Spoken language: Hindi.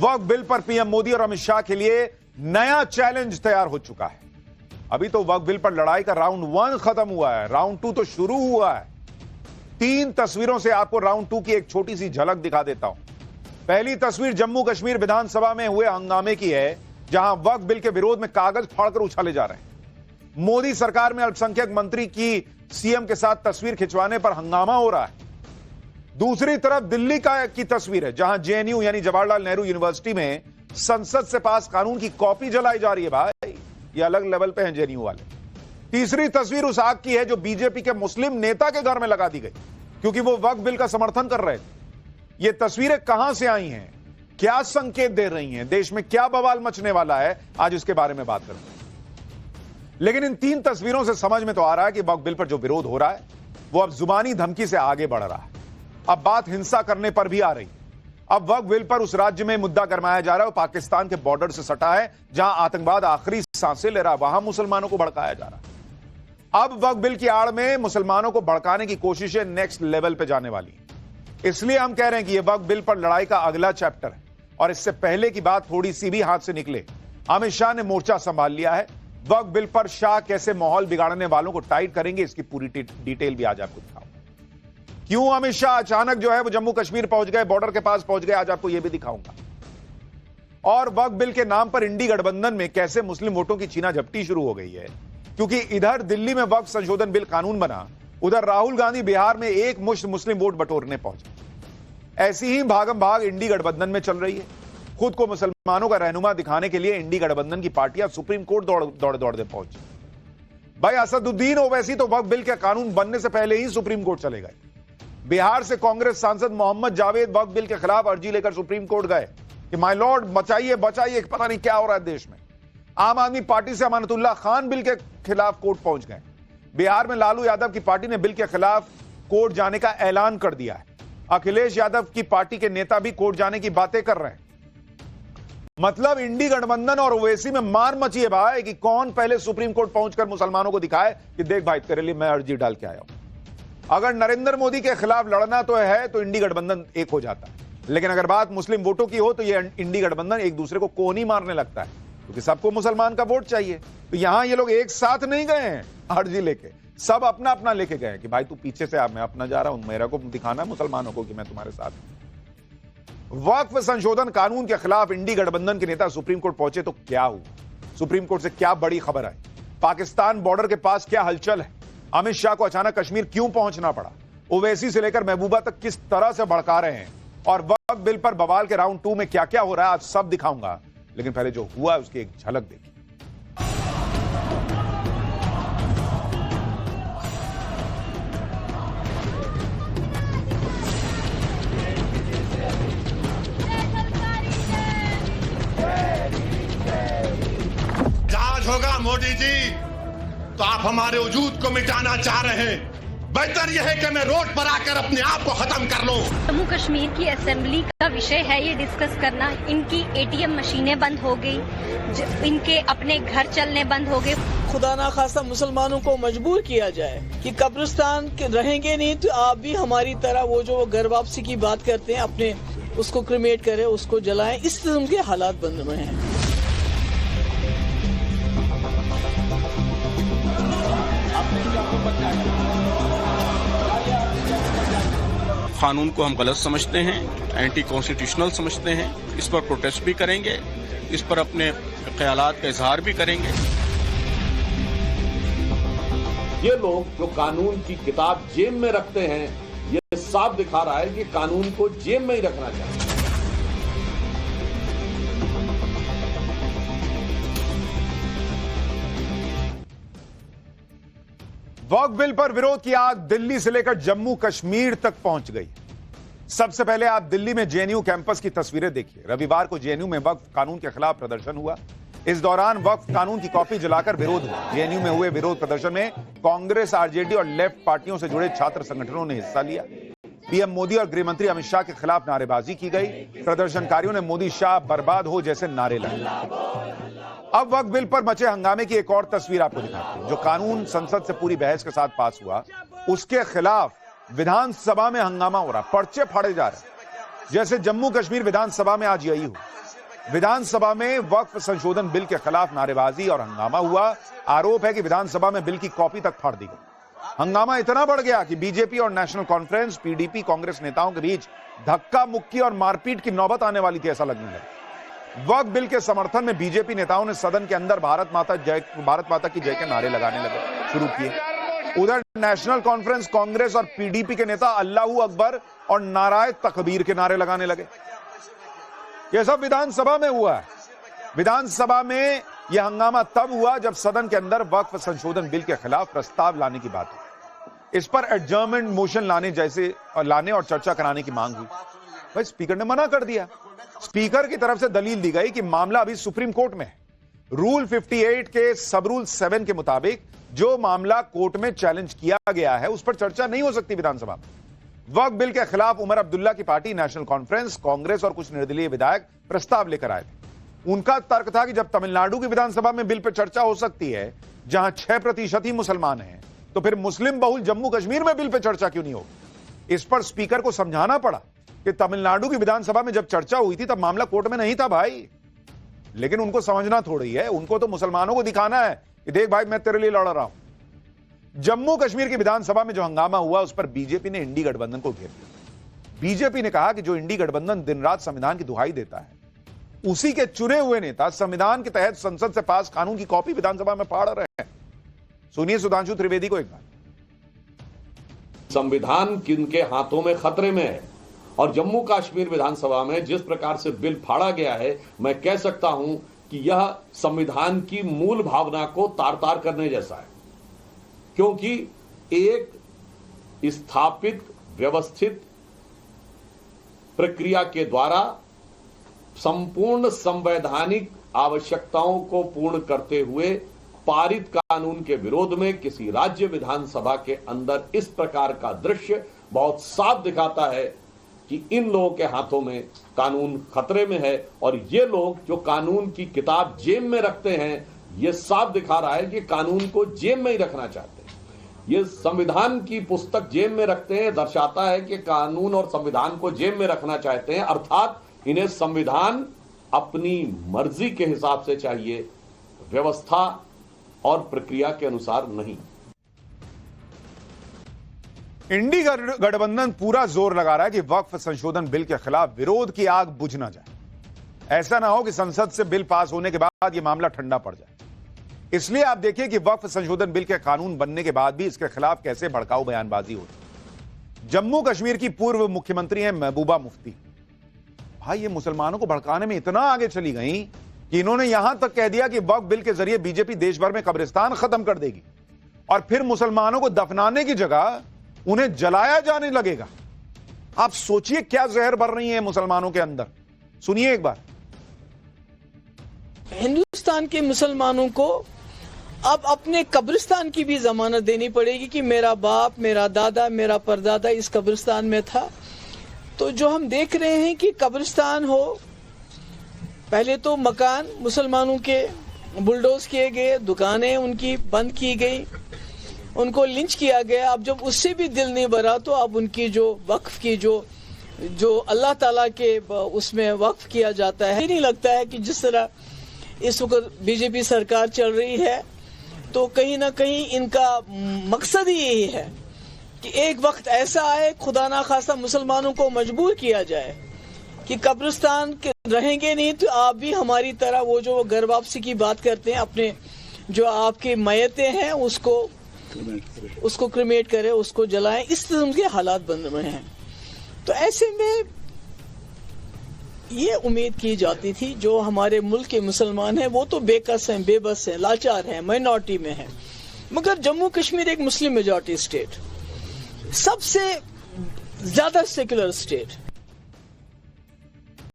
वक्फ बिल पर पीएम मोदी और अमित शाह के लिए नया चैलेंज तैयार हो चुका है। अभी तो वक्फ बिल पर लड़ाई का राउंड 1 खत्म हुआ है, राउंड 2 तो शुरू हुआ है। 3 तस्वीरों से आपको राउंड 2 की एक छोटी सी झलक दिखा देता हूं। पहली तस्वीर जम्मू कश्मीर विधानसभा में हुए हंगामे की है, जहां वक्फ बिल के विरोध में कागज फाड़कर उछाले जा रहे हैं। मोदी सरकार में अल्पसंख्यक मंत्री की सीएम के साथ तस्वीर खिंचवाने पर हंगामा हो रहा है। दूसरी तरफ दिल्ली की तस्वीर है, जहां जेएनयू यानी जवाहरलाल नेहरू यूनिवर्सिटी में संसद से पास कानून की कॉपी जलाई जा रही है। भाई ये अलग लेवल पे हैं जेएनयू वाले। तीसरी तस्वीर उस आग की है जो बीजेपी के मुस्लिम नेता के घर में लगा दी गई, क्योंकि वो वक्फ बिल का समर्थन कर रहे थे। ये तस्वीरें कहां से आई हैं, क्या संकेत दे रही हैं, देश में क्या बवाल मचने वाला है, आज इसके बारे में बात करते हैं। लेकिन इन 3 तस्वीरों से समझ में तो आ रहा है कि वक्फ बिल पर जो विरोध हो रहा है वो अब जुबानी धमकी से आगे बढ़ रहा है। अब बात हिंसा करने पर भी आ रही है। अब वक्फ बिल पर उस राज्य में मुद्दा गरमाया जा रहा है वो पाकिस्तान के बॉर्डर से सटा है, जहां आतंकवाद आखिरी सांसें ले रहा है, वहां मुसलमानों को भड़काया जा रहा है। अब वक्फ बिल की आड़ में मुसलमानों को भड़काने की कोशिशें नेक्स्ट लेवल पे जाने वाली है। इसलिए हम कह रहे हैं कि यह वक्फ बिल पर लड़ाई का अगला चैप्टर है। और इससे पहले की बात थोड़ी सी भी हाथ से निकले, अमित शाह ने मोर्चा संभाल लिया है। वक्फ बिल पर शाह कैसे माहौल बिगाड़ने वालों को टाइट करेंगे, इसकी पूरी डिटेल भी आज आपको दिखाऊंगा। क्यों अमित शाह अचानक जो है वो जम्मू कश्मीर पहुंच गए, बॉर्डर के पास पहुंच गए, आज आपको यह भी दिखाऊंगा। और वक्फ बिल के नाम पर इंडी गठबंधन में कैसे मुस्लिम वोटों की छीना झपटी शुरू हो गई है, क्योंकि इधर दिल्ली में वक्फ संशोधन बिल कानून बना, उधर राहुल गांधी बिहार में एक मुश्त मुस्लिम वोट बटोरने पहुंचे। ऐसी ही भागम भाग इंडी गठबंधन में चल रही है। खुद को मुसलमानों का रहनुमा दिखाने के लिए इंडी गठबंधन की पार्टियां सुप्रीम कोर्ट दौड़ते पहुंची। भाई असदुद्दीन ओवैसी तो वक्फ बिल के कानून बनने से पहले ही सुप्रीम कोर्ट चले गए। बिहार से कांग्रेस सांसद मोहम्मद जावेद वक्फ बिल के खिलाफ अर्जी लेकर सुप्रीम कोर्ट गए कि माय लॉर्ड बचाइए बचाइए, पता नहीं क्या हो रहा है देश में। आम आदमी पार्टी से अमानतुल्लाह खान बिल के खिलाफ कोर्ट पहुंच गए। बिहार में लालू यादव की पार्टी ने बिल के खिलाफ कोर्ट जाने का ऐलान कर दिया है। अखिलेश यादव की पार्टी के नेता भी कोर्ट जाने की बातें कर रहे हैं। मतलब इंडी गठबंधन और ओवैसी में मार मची है भाई कि कौन पहले सुप्रीम कोर्ट पहुंचकर मुसलमानों को दिखाए कि देख भाई तेरे लिए मैं अर्जी डाल के आया हूं। अगर नरेंद्र मोदी के खिलाफ लड़ना तो इंडी गठबंधन एक हो जाता है, लेकिन अगर बात मुस्लिम वोटों की हो तो ये इंडी गठबंधन एक दूसरे को कोहनी मारने लगता है, क्योंकि सबको मुसलमान का वोट चाहिए। तो यहां ये लोग एक साथ नहीं गए हैं अर्जी लेके, सब अपना अपना लेके गए कि भाई तू पीछे से आ, मैं अपना जा रहा हूं, मेरा को दिखाना मुसलमानों को कि मैं तुम्हारे साथ हूं। वक्फ संशोधन कानून के खिलाफ इंडी गठबंधन के नेता सुप्रीम कोर्ट पहुंचे तो क्या हुआ, सुप्रीम कोर्ट से क्या बड़ी खबर आई, पाकिस्तान बॉर्डर के पास क्या हलचल है, अमित शाह को अचानक कश्मीर क्यों पहुंचना पड़ा, ओवैसी से लेकर महबूबा तक किस तरह से भड़का रहे हैं, और वक्फ बिल पर बवाल के राउंड 2 में क्या क्या हो रहा है आज सब दिखाऊंगा। लेकिन पहले जो हुआ है उसकी एक झलक देखिए। जहाज होगा मोदी जी तो आप हमारे वजूद को मिटाना चाह रहे हैं, बेहतर यह है कि मैं रोड पर आकर अपने आप को खत्म कर लूं। जम्मू कश्मीर की असेंबली का विषय है ये डिस्कस करना। इनकी एटीएम मशीनें बंद हो गई, इनके अपने घर चलने बंद हो गए। खुदा ना खासा मुसलमानों को मजबूर किया जाए कि कब्रिस्तान के रहेंगे नहीं तो आप भी हमारी तरह वो जो घर वापसी की बात करते हैं अपने उसको क्रिमेट करें, उसको जलाएं। इस किस्म के हालात बन रहे हैं। कानून को हम गलत समझते हैं, एंटी कॉन्स्टिट्यूशनल समझते हैं। इस पर प्रोटेस्ट भी करेंगे, इस पर अपने ख्यालात का इजहार भी करेंगे। ये लोग जो कानून की किताब जेब में रखते हैं, ये साफ दिखा रहा है कि कानून को जेब में ही रखना चाहिए। वक्फ बिल पर विरोध की आग दिल्ली से लेकर जम्मू कश्मीर तक पहुंच गई। सबसे पहले आप दिल्ली में जेएनयू कैंपस की तस्वीरें देखिए। रविवार को जेएनयू में वक्फ कानून के खिलाफ प्रदर्शन हुआ। इस दौरान वक्फ कानून की कॉपी जलाकर विरोध हुआ। जेएनयू में हुए विरोध प्रदर्शन में कांग्रेस, आरजेडी और लेफ्ट पार्टियों से जुड़े छात्र संगठनों ने हिस्सा लिया। पीएम मोदी और गृह मंत्री अमित शाह के खिलाफ नारेबाजी की गई। प्रदर्शनकारियों ने मोदी शाह बर्बाद हो जैसे नारे लगाए। अब वक्फ बिल पर मचे हंगामे की एक और तस्वीर आपको दिखाते हैं। जो कानून संसद से पूरी बहस के साथ पास हुआ, उसके खिलाफ विधानसभा में हंगामा हो रहा, पर्चे फाड़े जा रहे, जैसे जम्मू कश्मीर विधानसभा में आज यही हुआ। विधानसभा में वक्फ संशोधन बिल के खिलाफ नारेबाजी और हंगामा हुआ। आरोप है कि विधानसभा में बिल की कॉपी तक फाड़ दी गई। हंगामा इतना बढ़ गया कि बीजेपी और नेशनल कॉन्फ्रेंस, पीडीपी, कांग्रेस नेताओं के बीच धक्का मुक्की और मारपीट की नौबत आने वाली थी, ऐसा लगने लगा। वक्फ बिल के समर्थन में बीजेपी नेताओं ने सदन के अंदर भारत माता की जय के नारे लगाने शुरू किए। उधर नेशनल कॉन्फ्रेंस, कांग्रेस और पीडीपी के नेता अल्लाहू अकबर और नाराए तकबीर के नारे लगाने लगे। यह सब विधानसभा में हुआ है। विधानसभा में यह हंगामा तब हुआ जब सदन के अंदर वक्फ संशोधन बिल के खिलाफ प्रस्ताव लाने की बात हुई। इस पर एडजर्नमेंट मोशन लाने और चर्चा कराने की मांग हुई। भाई स्पीकर ने मना कर दिया। स्पीकर की तरफ से दलील दी गई कि मामला अभी सुप्रीम कोर्ट में है। रूल 58 के सब रूल 7 के मुताबिक जो मामला कोर्ट में चैलेंज किया गया है उस पर चर्चा नहीं हो सकती विधानसभा में। वक्फ बिल के खिलाफ उमर अब्दुल्ला की पार्टी, नेशनल कॉन्फ्रेंस, कांग्रेस और कुछ निर्दलीय विधायक प्रस्ताव लेकर आए थे। उनका तर्क था कि जब तमिलनाडु की विधानसभा में बिल पर चर्चा हो सकती है जहां 6% ही मुसलमान हैं, तो फिर मुस्लिम बहुल जम्मू कश्मीर में बिल पर चर्चा क्यों नहीं होगी। इस पर स्पीकर को समझाना पड़ा कि तमिलनाडु की विधानसभा में जब चर्चा हुई थी तब मामला कोर्ट में नहीं था भाई। लेकिन उनको समझना थोड़ी है, उनको तो मुसलमानों को दिखाना है कि देख भाई मैं तेरे लिए लड़ रहा हूं। जम्मू कश्मीर की विधानसभा में जो हंगामा हुआ उस पर बीजेपी ने इंडी गठबंधन को घेर लिया। बीजेपी ने कहा कि जो इंडी गठबंधन दिन रात संविधान की दुहाई देता है, उसी के चुने हुए नेता संविधान के तहत संसद से पास कानून की कॉपी विधानसभा में फाड़ रहे हैं। सुनिए सुधांशु त्रिवेदी को एक बार। संविधान किनके हाथों में खतरे में है और जम्मू कश्मीर विधानसभा में जिस प्रकार से बिल फाड़ा गया है, मैं कह सकता हूं कि यह संविधान की मूल भावना को तार-तार करने जैसा है। क्योंकि एक स्थापित व्यवस्थित प्रक्रिया के द्वारा संपूर्ण संवैधानिक आवश्यकताओं को पूर्ण करते हुए पारित कानून के विरोध में किसी राज्य विधानसभा के अंदर इस प्रकार का दृश्य बहुत साफ दिखाता है कि इन लोगों के हाथों में कानून खतरे में है। और ये लोग जो कानून की किताब जेब में रखते हैं, ये साफ दिखा रहा है कि कानून को जेब में ही रखना चाहते हैं। ये संविधान की पुस्तक जेब में रखते हैं, दर्शाता है कि कानून और संविधान को जेब में रखना चाहते हैं। अर्थात इन्हें संविधान अपनी मर्जी के हिसाब से चाहिए, व्यवस्था और प्रक्रिया के अनुसार नहीं। इंडी गठबंधन पूरा जोर लगा रहा है कि वक्फ संशोधन बिल के खिलाफ विरोध की आग बुझ ना जाए। ऐसा ना हो कि संसद से बिल पास होने के बाद यह मामला ठंडा पड़ जाए। इसलिए आप देखिए कि वक्फ संशोधन बिल के कानून बनने के बाद भी इसके खिलाफ कैसे भड़काऊ बयानबाजी होती। जम्मू कश्मीर की पूर्व मुख्यमंत्री हैं महबूबा मुफ्ती। भाई ये मुसलमानों को भड़काने में इतना आगे चली गई कि इन्होंने यहां तक कह दिया कि वक्फ बिल के जरिए बीजेपी देश भर में कब्रिस्तान खत्म कर देगी और फिर मुसलमानों को दफनाने की जगह उन्हें जलाया जाने लगेगा। आप सोचिए क्या जहर भर रही है मुसलमानों के अंदर। सुनिए एक बार। हिंदुस्तान के मुसलमानों को अब अपने कब्रिस्तान की भी जमानत देनी पड़ेगी कि मेरा बाप, मेरा दादा, मेरा परदादा इस कब्रिस्तान में था। तो जो हम देख रहे हैं कि कब्रिस्तान हो, पहले तो मकान मुसलमानों के बुलडोज किए गए, दुकानें उनकी बंद की गई, उनको लिंच किया गया। अब जब उससे भी दिल नहीं भरा तो अब उनकी जो वक्फ की जो अल्लाह ताला के उसमें वक्फ किया जाता है, नहीं लगता है कि जिस तरह इस वक्त बीजेपी सरकार चल रही है तो कहीं ना कहीं इनका मकसद ही यही है कि एक वक्त ऐसा आए, खुदा ना खास्ता मुसलमानों को मजबूर किया जाए कि कब्रिस्तान के रहेंगे नहीं तो आप भी हमारी तरह वो जो घर वापसी की बात करते हैं, अपने जो आपकी मैयतें हैं उसको क्रिमेट करें, उसको जलाएं। इस किस्म के हालात बन रहे हैं। तो ऐसे में ये उम्मीद की जाती थी जो हमारे मुल्क के मुसलमान हैं वो तो बेकस हैं, बेबस हैं, लाचार हैं, माइनॉरिटी में हैं। मगर जम्मू कश्मीर एक मुस्लिम मेजॉरिटी स्टेट, सबसे ज्यादा सेक्युलर स्टेट,